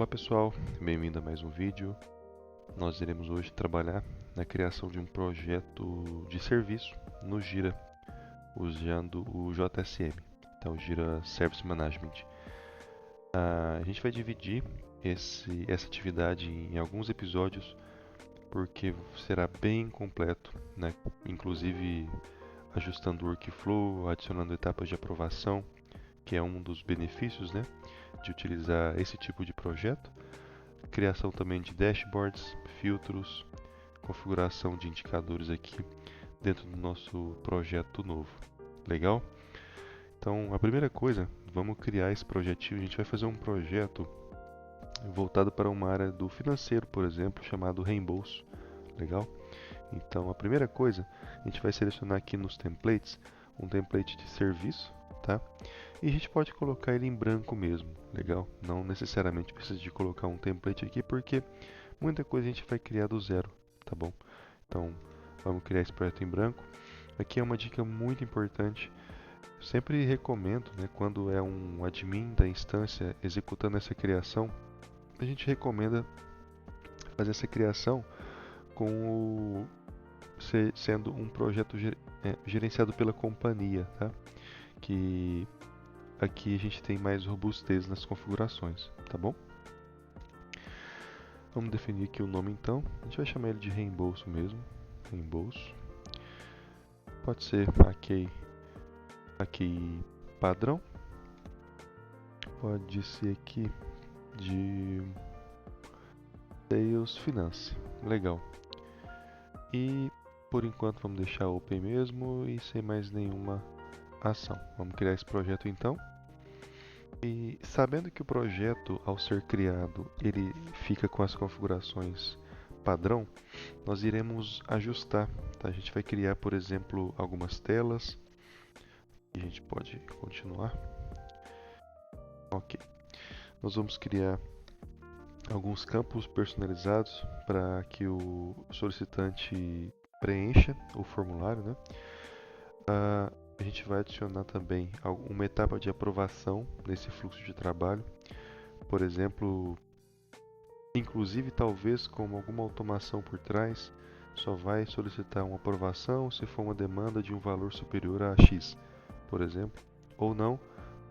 Olá pessoal, bem-vindo a mais um vídeo. Nós iremos hoje trabalhar na criação de um projeto de serviço no Jira, usando o JSM, então o Jira Service Management. A gente vai dividir essa atividade em alguns episódios, porque será bem completo, né? Inclusive ajustando o workflow, adicionando etapas de aprovação, que é um dos benefícios, né, de utilizar esse tipo de projeto. Criação também de dashboards, filtros, configuração de indicadores aqui dentro do nosso projeto novo. Legal? Então, a primeira coisa, vamos criar esse projetinho. A gente vai fazer um projeto voltado para uma área do financeiro, por exemplo, chamado reembolso. Legal? Então, a primeira coisa, a gente vai selecionar aqui nos templates um template de serviço, tá? E a gente pode colocar ele em branco mesmo, legal? Não necessariamente precisa de colocar um template aqui, porque muita coisa a gente vai criar do zero, tá bom? Então, vamos criar esse projeto em branco. Aqui é uma dica muito importante. Sempre recomendo, né, quando é um admin da instância executando essa criação, a gente recomenda fazer essa criação com sendo um projeto gerenciado pela companhia, tá? Que aqui a gente tem mais robustez nas configurações, tá bom? Vamos definir aqui o nome então. A gente vai chamar ele de reembolso mesmo. Reembolso. Pode ser aqui padrão. Pode ser aqui de Sales Finance. Legal. E por enquanto vamos deixar open mesmo e sem mais nenhuma ação. Vamos criar esse projeto então. E sabendo que o projeto, ao ser criado, ele fica com as configurações padrão, nós iremos ajustar, tá? A gente vai criar, por exemplo, algumas telas. E a gente pode continuar. Ok. Nós vamos criar alguns campos personalizados para que o solicitante preencha o formulário, né? A gente vai adicionar também uma etapa de aprovação nesse fluxo de trabalho. Por exemplo, inclusive talvez com alguma automação por trás, só vai solicitar uma aprovação se for uma demanda de um valor superior a X, por exemplo. Ou não,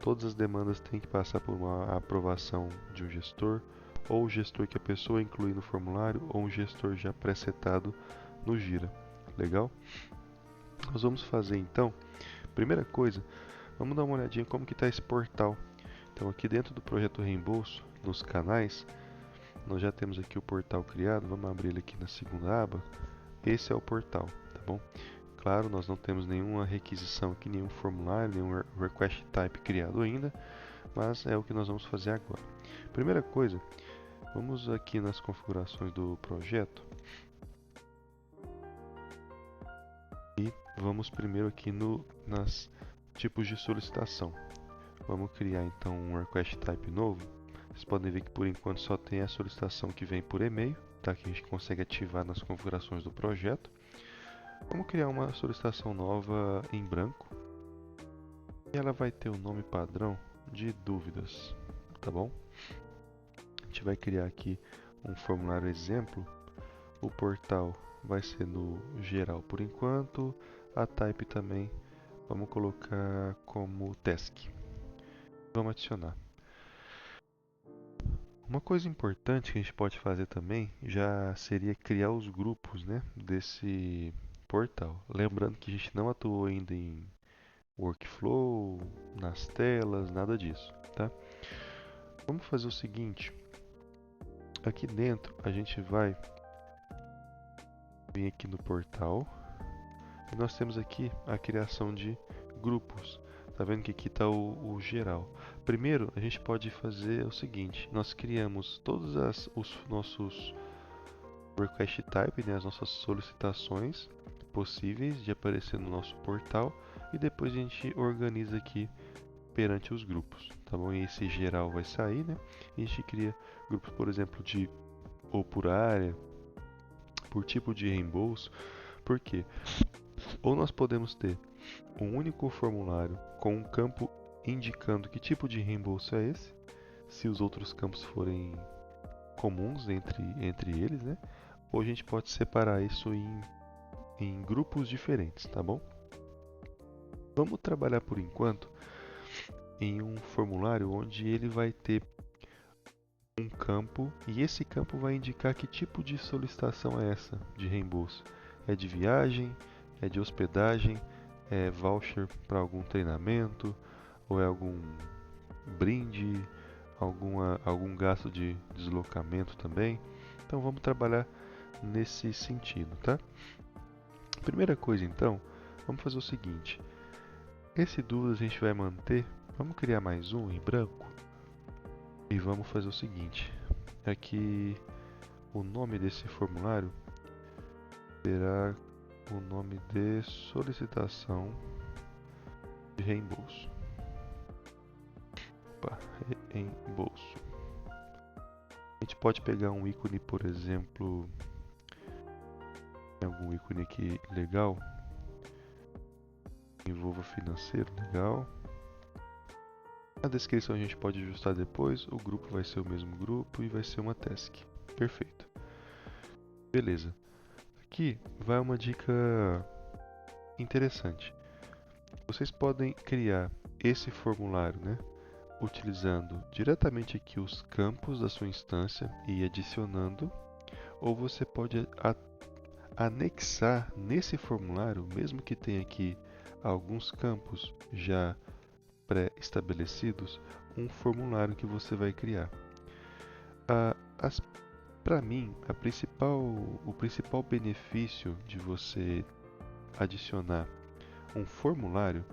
todas as demandas têm que passar por uma aprovação de um gestor, ou o gestor que a pessoa inclui no formulário, ou um gestor já pré-setado no Jira. Legal? Nós vamos fazer então, primeira coisa, vamos dar uma olhadinha como que está esse portal. Então aqui dentro do projeto reembolso, nos canais, nós já temos aqui o portal criado. Vamos abrir ele aqui na segunda aba. Esse é o portal, tá bom? Claro, nós não temos nenhuma requisição aqui, nenhum formulário, nenhum request type criado ainda, mas é o que nós vamos fazer agora. Primeira coisa, vamos aqui nas configurações do projeto e vamos primeiro aqui nas tipos de solicitação. Vamos criar então um request type novo. Vocês podem ver que por enquanto só tem a solicitação que vem por e-mail, tá? Que a gente consegue ativar nas configurações do projeto. Vamos criar uma solicitação nova em branco. E ela vai ter o nome padrão de dúvidas, tá bom? A gente vai criar aqui um formulário exemplo. O portal vai ser no geral por enquanto. A type também vamos colocar como task. Vamos adicionar. Uma coisa importante que a gente pode fazer também já seria criar os grupos, né, desse portal. Lembrando que a gente não atuou ainda em workflow, nas telas, nada disso, tá? Vamos fazer o seguinte. Aqui dentro a gente vai vir aqui no portal e nós temos aqui a criação de grupos. Tá vendo que aqui está o geral. Primeiro, a gente pode fazer o seguinte. Nós criamos todos os nossos request type, né, as nossas solicitações possíveis de aparecer no nosso portal. E depois a gente organiza aqui perante os grupos. Tá bom? E esse geral vai sair, né? E a gente cria grupos, por exemplo, ou por área, por tipo de reembolso. Por quê? Ou nós podemos ter um único formulário com um campo indicando que tipo de reembolso é esse, se os outros campos forem comuns entre eles, né? Ou a gente pode separar isso em grupos diferentes, tá bom? Vamos trabalhar por enquanto em um formulário onde ele vai ter um campo e esse campo vai indicar que tipo de solicitação é essa de reembolso. É de viagem, é de hospedagem, é voucher para algum treinamento ou é algum brinde, algum gasto de deslocamento também. Então vamos trabalhar nesse sentido, tá? Primeira coisa então, vamos fazer o seguinte. Esse dúvidas a gente vai manter, vamos criar mais um em branco e vamos fazer o seguinte. Aqui o nome desse formulário será o nome de solicitação de reembolso. Opa, reembolso. A gente pode pegar um ícone, por exemplo, tem algum ícone aqui legal, envolva financeiro, legal. A descrição a gente pode ajustar depois, o grupo vai ser o mesmo grupo e vai ser uma task. Perfeito. Beleza. Aqui vai uma dica interessante. Vocês podem criar esse formulário, né, utilizando diretamente aqui os campos da sua instância e adicionando, ou você pode anexar nesse formulário, mesmo que tenha aqui alguns campos já pré-estabelecidos, um formulário que você vai criar. Para mim, o principal benefício de você adicionar um formulário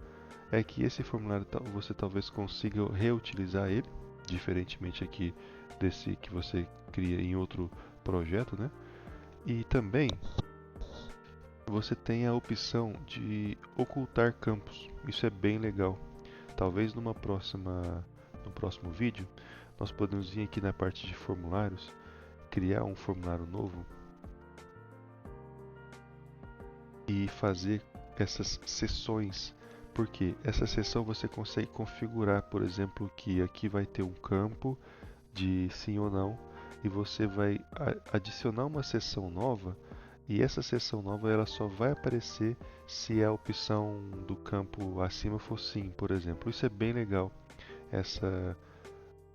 é que esse formulário você talvez consiga reutilizar ele, diferentemente aqui desse que você cria em outro projeto, né? E também você tem a opção de ocultar campos. Isso é bem legal. Talvez no próximo vídeo nós podemos vir aqui na parte de formulários, criar um formulário novo e fazer essas seções, porque essa seção você consegue configurar, por exemplo, que aqui vai ter um campo de sim ou não e você vai adicionar uma seção nova e essa seção nova ela só vai aparecer se a opção do campo acima for sim, por exemplo. Isso é bem legal, essa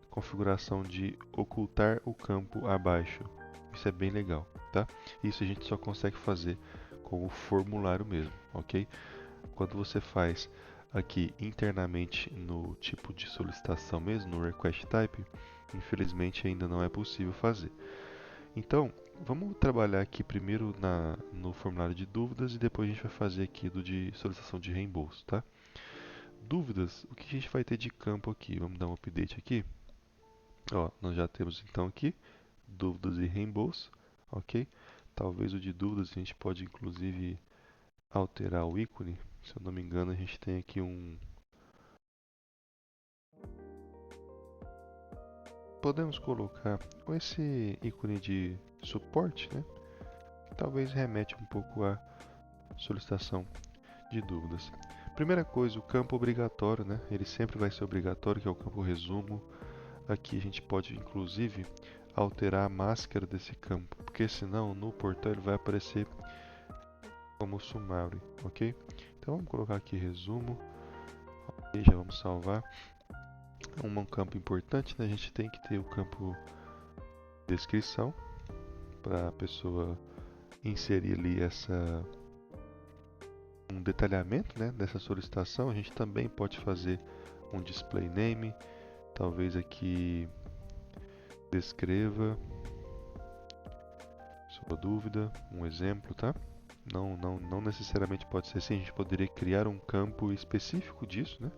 configuração de ocultar o campo abaixo. Isso é bem legal, tá? Isso a gente só consegue fazer com o formulário mesmo, ok? Quando você faz aqui internamente no tipo de solicitação mesmo, no request type, infelizmente ainda não é possível fazer. Então, vamos trabalhar aqui primeiro no formulário de dúvidas e depois a gente vai fazer aqui do de solicitação de reembolso, tá? Dúvidas, o que a gente vai ter de campo aqui? Vamos dar um update aqui. Ó, nós já temos então aqui dúvidas e reembolso, ok? Talvez o de dúvidas a gente pode inclusive alterar o ícone. Se eu não me engano, a gente tem aqui podemos colocar com esse ícone de suporte, né? Que talvez remete um pouco à solicitação de dúvidas. Primeira coisa, o campo obrigatório, né? Ele sempre vai ser obrigatório, que é o campo resumo. Aqui a gente pode inclusive alterar a máscara desse campo, porque senão no portal ele vai aparecer como summary, ok? Então vamos colocar aqui resumo, e já vamos salvar. Um campo importante, né? A gente tem que ter o campo descrição para a pessoa inserir ali um detalhamento, né, dessa solicitação. A gente também pode fazer um display name, talvez aqui descreva sua dúvida, um exemplo, tá? Não necessariamente pode ser assim, a gente poderia criar um campo específico disso, né?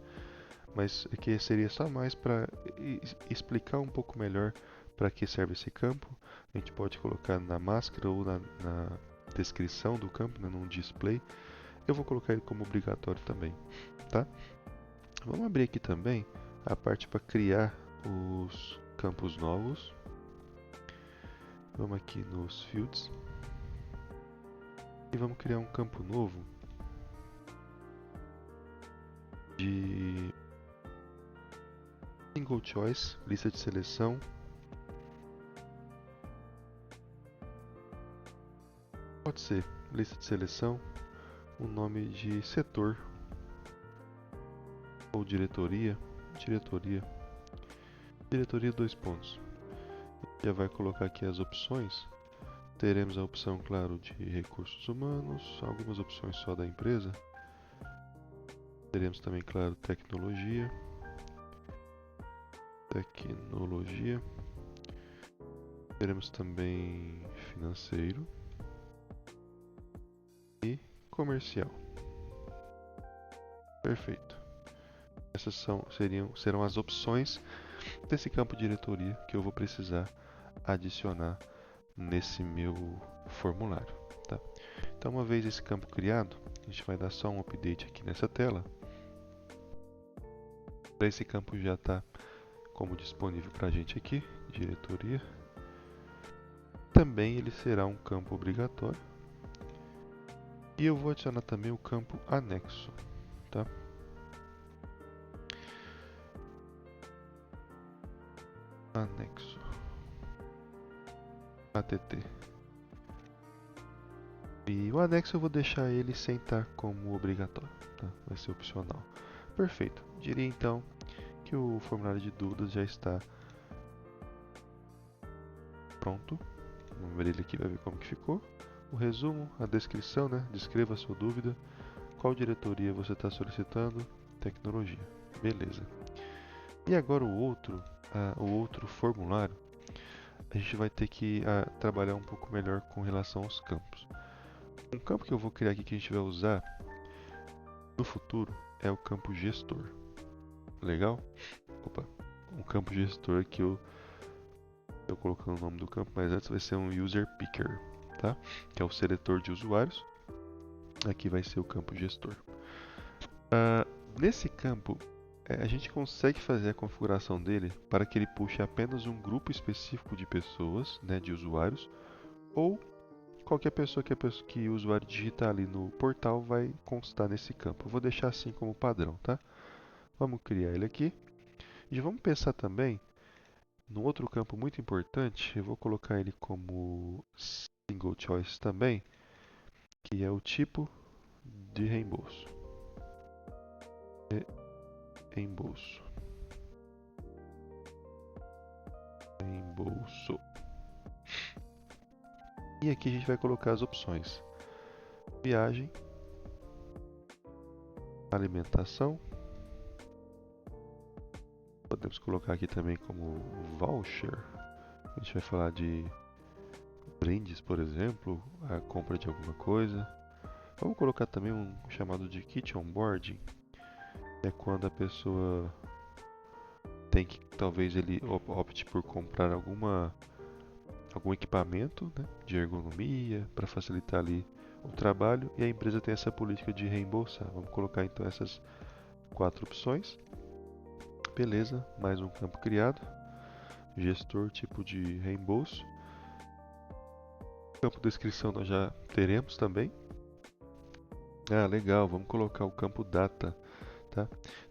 Mas aqui seria só mais para explicar um pouco melhor para que serve esse campo. A gente pode colocar na máscara ou na descrição do campo, né, num display. Eu vou colocar ele como obrigatório também, tá? Vamos abrir aqui também a parte para criar os campos novos. Vamos aqui nos fields e vamos criar um campo novo de single choice, lista de seleção, pode ser lista de seleção, o nome de setor ou diretoria, diretoria 2 pontos. Já vai colocar aqui as opções. Teremos a opção, claro, de recursos humanos, algumas opções só da empresa. Teremos também, claro, tecnologia. Teremos também financeiro e comercial. Perfeito. Essas serão as opções desse campo diretoria que eu vou precisar adicionar nesse meu formulário, tá? Então, uma vez esse campo criado, a gente vai dar só um update aqui nessa tela. Para esse campo já está como disponível para a gente aqui, diretoria. Também ele será um campo obrigatório. E eu vou adicionar também o campo anexo, tá? Anexo. ATT. E o anexo eu vou deixar ele sem estar como obrigatório, tá? Vai ser opcional. Perfeito. Diria então que o formulário de dúvidas já está pronto. Vamos ver ele aqui, vai ver como que ficou. O resumo, a descrição, né? Descreva a sua dúvida. Qual diretoria você está solicitando? Tecnologia. Beleza. E agora o outro formulário, a gente vai ter que trabalhar um pouco melhor com relação aos campos. Um campo que eu vou criar aqui que a gente vai usar no futuro é o campo gestor. Legal? Opa, um campo gestor que eu estou colocando o nome do campo, mas antes vai ser um user picker, tá? Que é o seletor de usuários. Aqui vai ser o campo gestor. Nesse campo, a gente consegue fazer a configuração dele para que ele puxe apenas um grupo específico de pessoas, né, de usuários, ou qualquer pessoa que o usuário digitar ali no portal vai constar nesse campo. Eu vou deixar assim como padrão, tá? Vamos criar ele aqui. E vamos pensar também no outro campo muito importante. Eu vou colocar ele como single choice também, que é o tipo de reembolso. Reembolso. E aqui a gente vai colocar as opções: viagem, alimentação. Podemos colocar aqui também como voucher. A gente vai falar de brindes, por exemplo, a compra de alguma coisa. Vamos colocar também um chamado de kit onboarding. É quando a pessoa tem que, talvez ele opte por comprar algum equipamento, né, de ergonomia para facilitar ali o trabalho, e a empresa tem essa política de reembolsar. Vamos colocar então essas 4 opções. Beleza, mais um campo criado. Gestor, tipo de reembolso. Campo descrição nós já teremos também. Legal, vamos colocar o campo data, tá?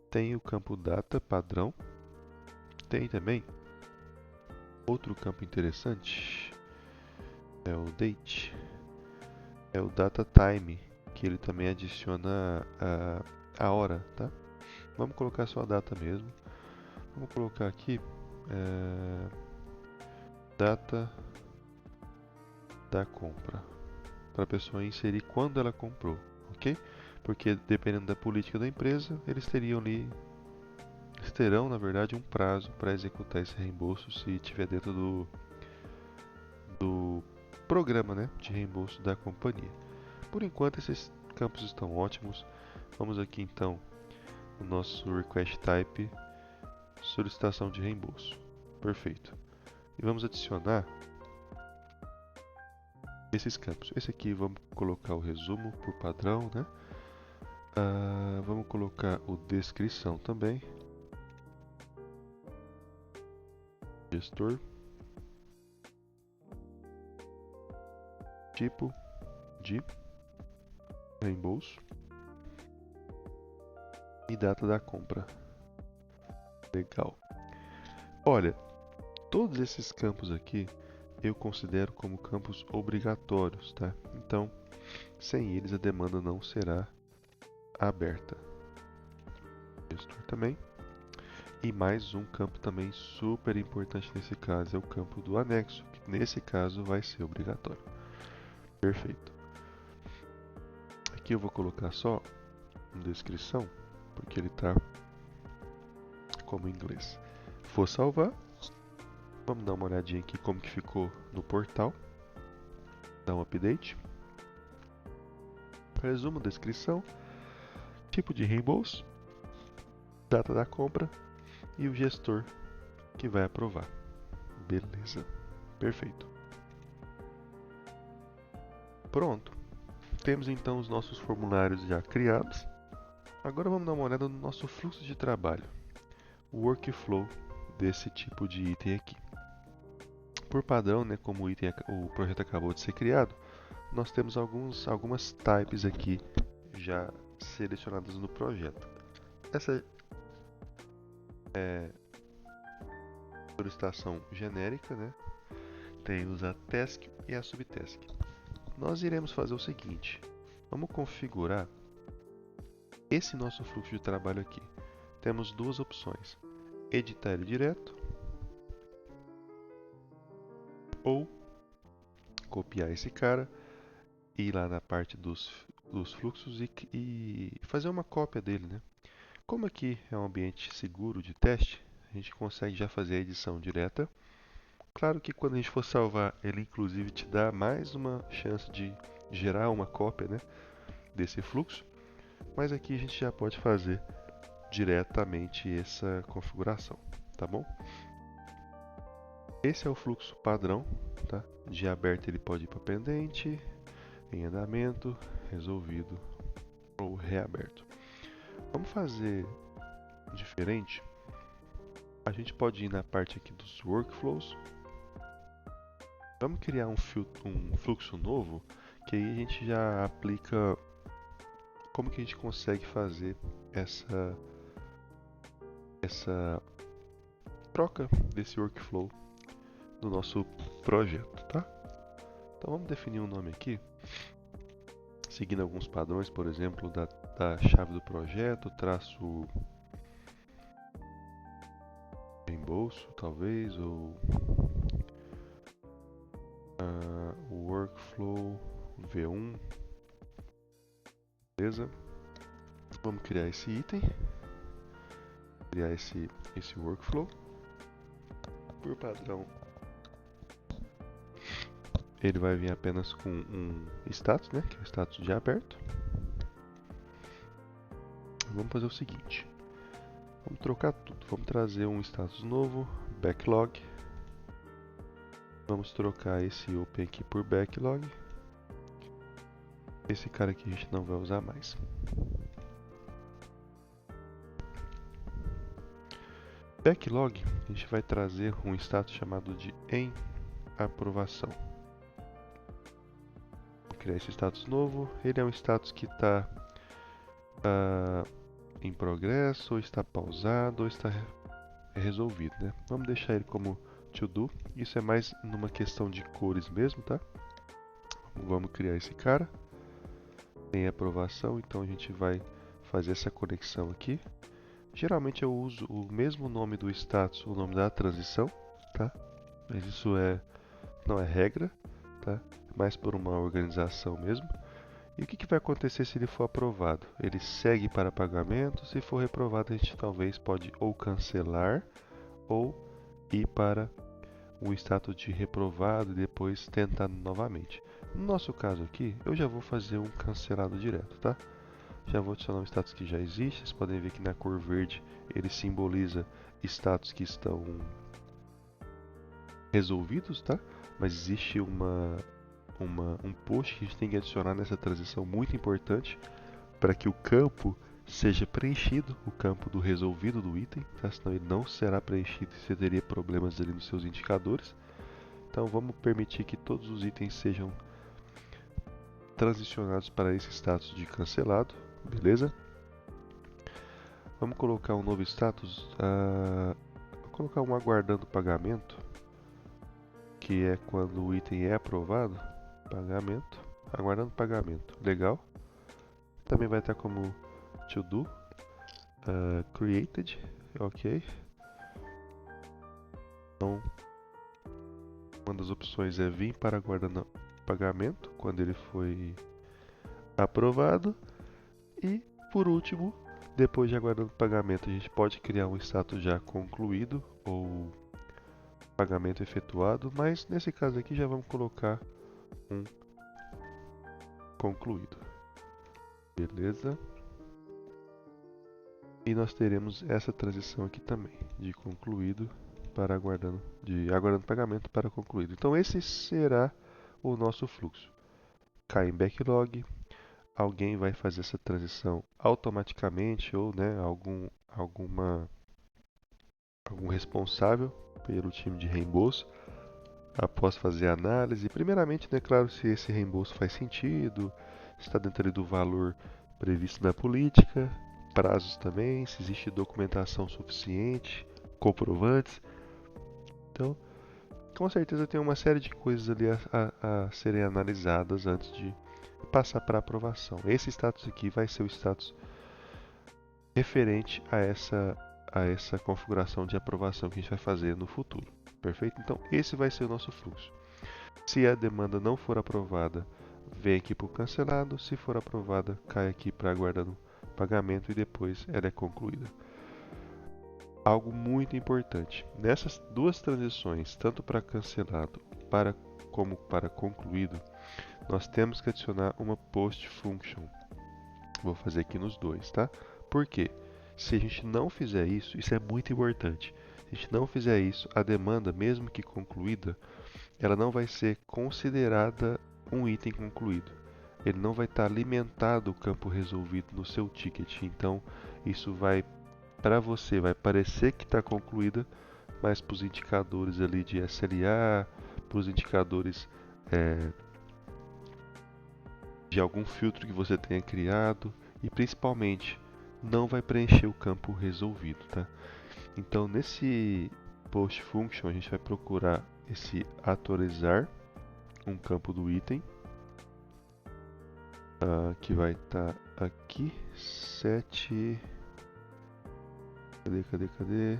Tem o campo data padrão. Tem também outro campo interessante, é o date, é o data time, que ele também adiciona a hora, tá? Vamos colocar só a data mesmo. Vamos colocar aqui data da compra, para a pessoa inserir quando ela comprou, ok? Porque dependendo da política da empresa, eles terão, na verdade, um prazo para executar esse reembolso se estiver dentro do programa, né, de reembolso da companhia. Por enquanto, esses campos estão ótimos. Vamos aqui então no nosso request type, solicitação de reembolso. Perfeito. E vamos adicionar esses campos. Esse aqui vamos colocar o resumo por padrão, né? Vamos colocar o descrição também. Gestor. Tipo de reembolso. E data da compra. Legal. Olha, todos esses campos aqui eu considero como campos obrigatórios, tá? Então, sem eles a demanda não será aberta. Gestor também. E mais um campo também super importante nesse caso é o campo do anexo, que nesse caso vai ser obrigatório. Perfeito. Aqui eu vou colocar só uma descrição, porque ele está como em inglês. Vou salvar. Vamos dar uma olhadinha aqui como que ficou no portal. Dar um update. Resumo, descrição, tipo de reembolso, data da compra e o gestor que vai aprovar. Beleza. Perfeito. Pronto. Temos então os nossos formulários já criados. Agora vamos dar uma olhada no nosso fluxo de trabalho. O workflow desse tipo de item aqui. Por padrão, né, como o projeto acabou de ser criado, nós temos algumas types aqui já selecionadas no projeto. Essa é solicitação genérica, né? Tem a task e a subtask. Nós iremos fazer o seguinte: vamos configurar esse nosso fluxo de trabalho aqui. Temos duas opções: editar ele direto ou copiar esse cara, ir lá na parte dos fluxos e fazer uma cópia dele, né? Como aqui é um ambiente seguro de teste, a gente consegue já fazer a edição direta. Claro que quando a gente for salvar, ele inclusive te dá mais uma chance de gerar uma cópia, né, desse fluxo, mas aqui a gente já pode fazer diretamente essa configuração, tá bom? Esse é o fluxo padrão, tá? De aberto ele pode ir para pendente, em andamento, resolvido ou reaberto. Vamos fazer diferente. A gente pode ir na parte aqui dos workflows. Vamos criar um fluxo novo, que aí a gente já aplica como que a gente consegue fazer essa troca desse workflow no nosso projeto, tá? Então vamos definir um nome aqui, seguindo alguns padrões, por exemplo, da chave do projeto, traço reembolso, talvez, ou workflow V1, beleza? Vamos criar esse item, criar esse workflow. Por padrão, ele vai vir apenas com um status, né, que é o status de aberto. Vamos fazer o seguinte: vamos trocar tudo, vamos trazer um status novo, backlog. Vamos trocar esse open aqui por backlog. Esse cara aqui a gente não vai usar mais. Backlog, a gente vai trazer um status chamado de em aprovação. Vou criar esse status novo. Ele é um status que está em progresso, ou está pausado, ou está resolvido, né? Vamos deixar ele como to do. Isso é mais numa questão de cores mesmo, tá? Vamos criar esse cara. Tem aprovação, então a gente vai fazer essa conexão aqui. Geralmente eu uso o mesmo nome do status, o nome da transição, tá? Mas isso não é regra, tá? Mais por uma organização mesmo. E o que vai acontecer se ele for aprovado? Ele segue para pagamento. Se for reprovado, a gente talvez pode ou cancelar ou ir para o status de reprovado e depois tentar novamente. No nosso caso aqui, eu já vou fazer um cancelado direto, tá? Já vou adicionar um status que já existe. Vocês podem ver que na cor verde ele simboliza status que estão resolvidos, tá? Mas existe um post que a gente tem que adicionar nessa transição muito importante para que o campo seja preenchido, o campo do resolvido do item, tá? Senão ele não será preenchido e você teria problemas ali nos seus indicadores. Então vamos permitir que todos os itens sejam transicionados para esse status de cancelado, beleza? Vamos colocar um novo status, vou colocar um aguardando pagamento, que é quando o item é aprovado, pagamento, aguardando pagamento, legal. Também vai estar como to do, created, ok. Então, uma das opções é vir para aguardando pagamento, quando ele foi aprovado. E, por último, depois de aguardando pagamento, a gente pode criar um status já concluído ou pagamento efetuado, mas nesse caso aqui já vamos colocar um concluído. Beleza? E nós teremos essa transição aqui também, de concluído para aguardando pagamento para concluído. Então esse será o nosso fluxo. Cai em backlog, alguém vai fazer essa transição automaticamente ou, né, algum responsável pelo time de reembolso após fazer a análise. Primeiramente, né, claro, se esse reembolso faz sentido, está dentro ali do valor previsto na política, prazos também, se existe documentação suficiente, comprovantes. Então, com certeza tem uma série de coisas ali a serem analisadas antes de passar para aprovação. Esse status aqui vai ser o status referente a essa configuração de aprovação que a gente vai fazer no futuro. Perfeito? Então, esse vai ser o nosso fluxo. Se a demanda não for aprovada, vem aqui para o cancelado. Se for aprovada, cai aqui para aguardando pagamento e depois ela é concluída. Algo muito importante, nessas duas transições, tanto para cancelado como para concluído, nós temos que adicionar uma post function. Vou fazer aqui nos dois, tá? Por quê? Se a gente não fizer isso, isso é muito importante. Se a gente não fizer isso, a demanda, mesmo que concluída, ela não vai ser considerada um item concluído. Ele não vai estar alimentado o campo resolvido no seu ticket. Então, isso vai, para você, vai parecer que está concluída, mas para os indicadores ali de SLA, para os indicadores de algum filtro que você tenha criado e principalmente não vai preencher o campo resolvido, tá? Então, nesse post function, a gente vai procurar esse atualizar um campo do item, que vai estar aqui, 7, cadê?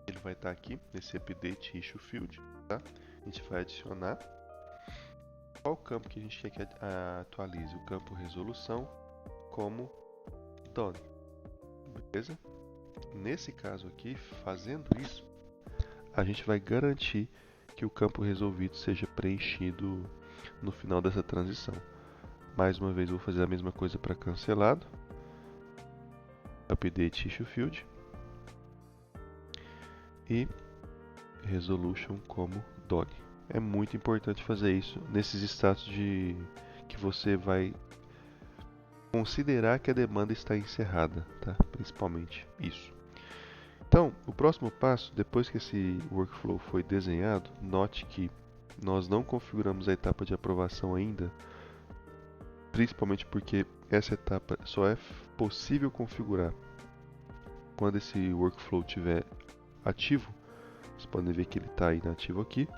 Ele vai estar aqui nesse update issue field, tá? A gente vai adicionar qual campo que a gente quer que atualize, o campo resolução como done, beleza? Nesse caso aqui, fazendo isso, a gente vai garantir que o campo resolvido seja preenchido no final dessa transição. Mais uma vez, vou fazer a mesma coisa para cancelado, update issue field e resolution como done. É muito importante fazer isso nesses status que você vai considerar que a demanda está encerrada, tá? Principalmente isso. Então, o próximo passo, depois que esse workflow foi desenhado, note que nós não configuramos a etapa de aprovação ainda, principalmente porque essa etapa só é possível configurar quando esse workflow estiver ativo. Vocês podem ver que ele está inativo aqui.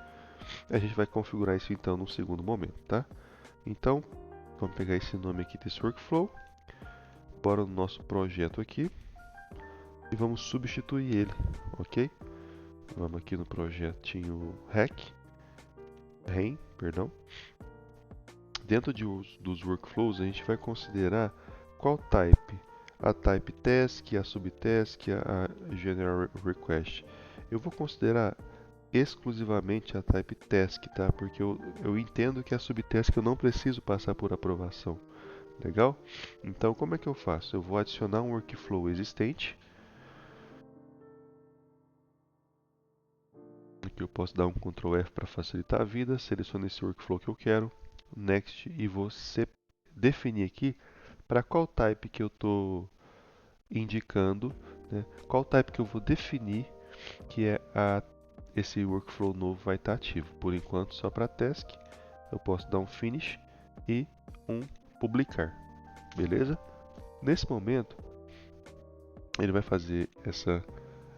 A gente vai configurar isso então no segundo momento, tá? Então, vamos pegar esse nome aqui desse workflow, bora no nosso projeto aqui e vamos substituir ele, ok? Vamos aqui no projetinho REM, perdão. Dentro dos workflows a gente vai considerar qual type, a type task, a subtask, a general request. Eu vou considerar exclusivamente a type task, tá? Porque eu entendo que a subtask eu não preciso passar por aprovação. Legal? Então, como é que eu faço? Eu vou adicionar um workflow existente. Aqui eu posso dar um Ctrl F para facilitar a vida. Seleciono esse workflow que eu quero. Next e vou definir aqui para qual type que eu estou indicando, né, qual type que eu vou definir que esse workflow novo vai estar ativo. Por enquanto, só para task, eu posso dar um finish e um publicar, beleza? Nesse momento, ele vai fazer essa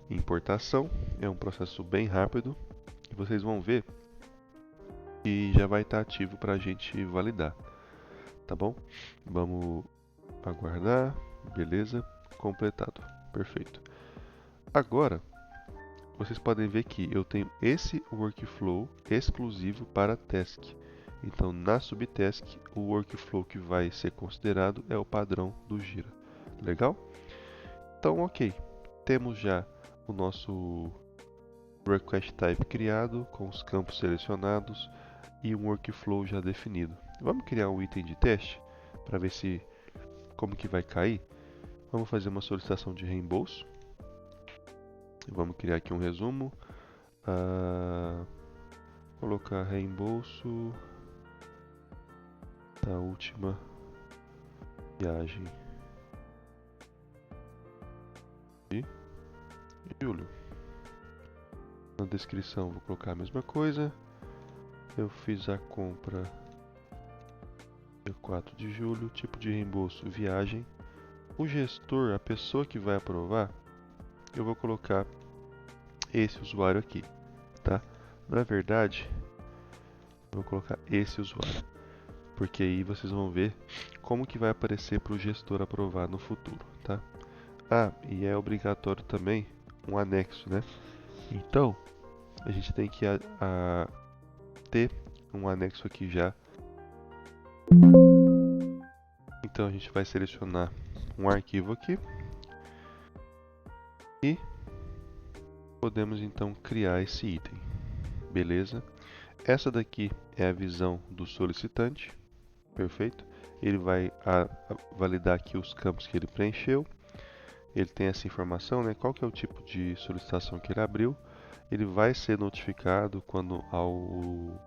importação, é um processo bem rápido e vocês vão ver que já vai estar ativo para a gente validar, tá bom? Vamos aguardar, beleza? Completado, perfeito. Agora, vocês podem ver que eu tenho esse workflow exclusivo para task. Então, na subtask, o workflow que vai ser considerado é o padrão do Jira. Legal? Então, ok. Temos já o nosso request type criado, com os campos selecionados e um workflow já definido. Vamos criar um item de teste para ver como que vai cair. Vamos fazer uma solicitação de reembolso. Vamos criar aqui um resumo. Colocar reembolso da última viagem de julho. Na descrição vou colocar a mesma coisa. Eu fiz a compra dia 4 de julho, tipo de reembolso viagem. O gestor, a pessoa que vai aprovar, eu vou colocar esse usuário aqui, tá? Na verdade, eu vou colocar esse usuário, porque aí vocês vão ver como que vai aparecer para o gestor aprovar no futuro, tá? E é obrigatório também um anexo, né? Então, a gente tem que ter um anexo aqui já. Então, a gente vai selecionar um arquivo aqui e podemos então criar esse item, beleza? Essa daqui é a visão do solicitante, perfeito? Ele vai validar aqui os campos que ele preencheu. Ele tem essa informação, né? Qual que é o tipo de solicitação que ele abriu. Ele vai ser notificado quando ao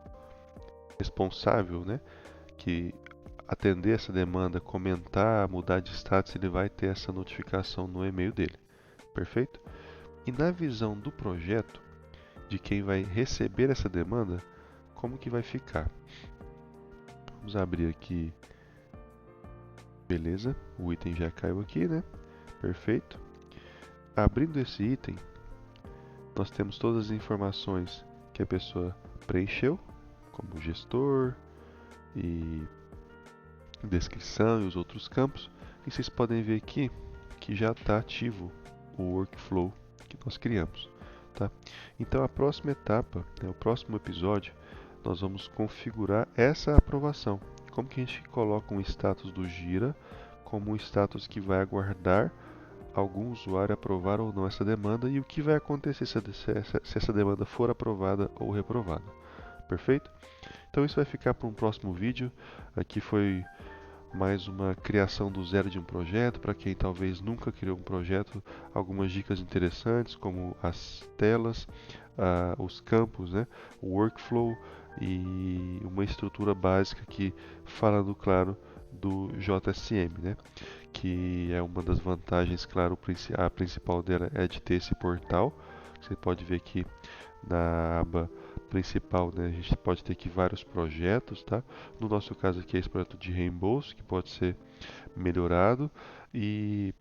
responsável, né, que atender essa demanda, comentar, mudar de status, ele vai ter essa notificação no e-mail dele, perfeito? E na visão do projeto, de quem vai receber essa demanda, como que vai ficar? Vamos abrir aqui, beleza? O item já caiu aqui, né? Perfeito. Abrindo esse item, nós temos todas as informações que a pessoa preencheu, como gestor e descrição e os outros campos. E vocês podem ver aqui que já está ativo o workflow que nós criamos, tá? Então a próxima etapa, o próximo episódio, nós vamos configurar essa aprovação. Como que a gente coloca um status do Jira como um status que vai aguardar algum usuário aprovar ou não essa demanda e o que vai acontecer se essa demanda for aprovada ou reprovada. Perfeito? Então isso vai ficar para um próximo vídeo. Aqui foi mais uma criação do zero de um projeto. Para quem talvez nunca criou um projeto, algumas dicas interessantes como as telas, os campos, né, o workflow e uma estrutura básica aqui falando, claro, do JSM, né, que é uma das vantagens, claro, a principal dela é de ter esse portal. Você pode ver aqui na aba principal, né, a gente pode ter aqui vários projetos, tá? No nosso caso aqui é esse projeto de reembolso que pode ser melhorado e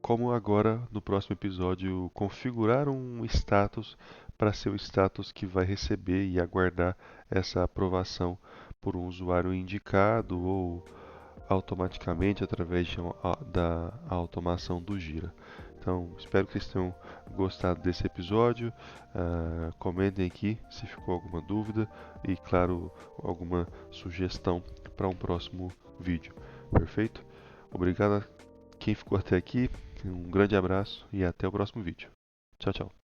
como agora no próximo episódio configurar um status para ser o status que vai receber e aguardar essa aprovação por um usuário indicado ou automaticamente através da automação do Jira. Então, espero que vocês tenham gostado desse episódio. Comentem aqui se ficou alguma dúvida e, claro, alguma sugestão para um próximo vídeo. Perfeito? Obrigado a quem ficou até aqui. Um grande abraço e até o próximo vídeo. Tchau, tchau.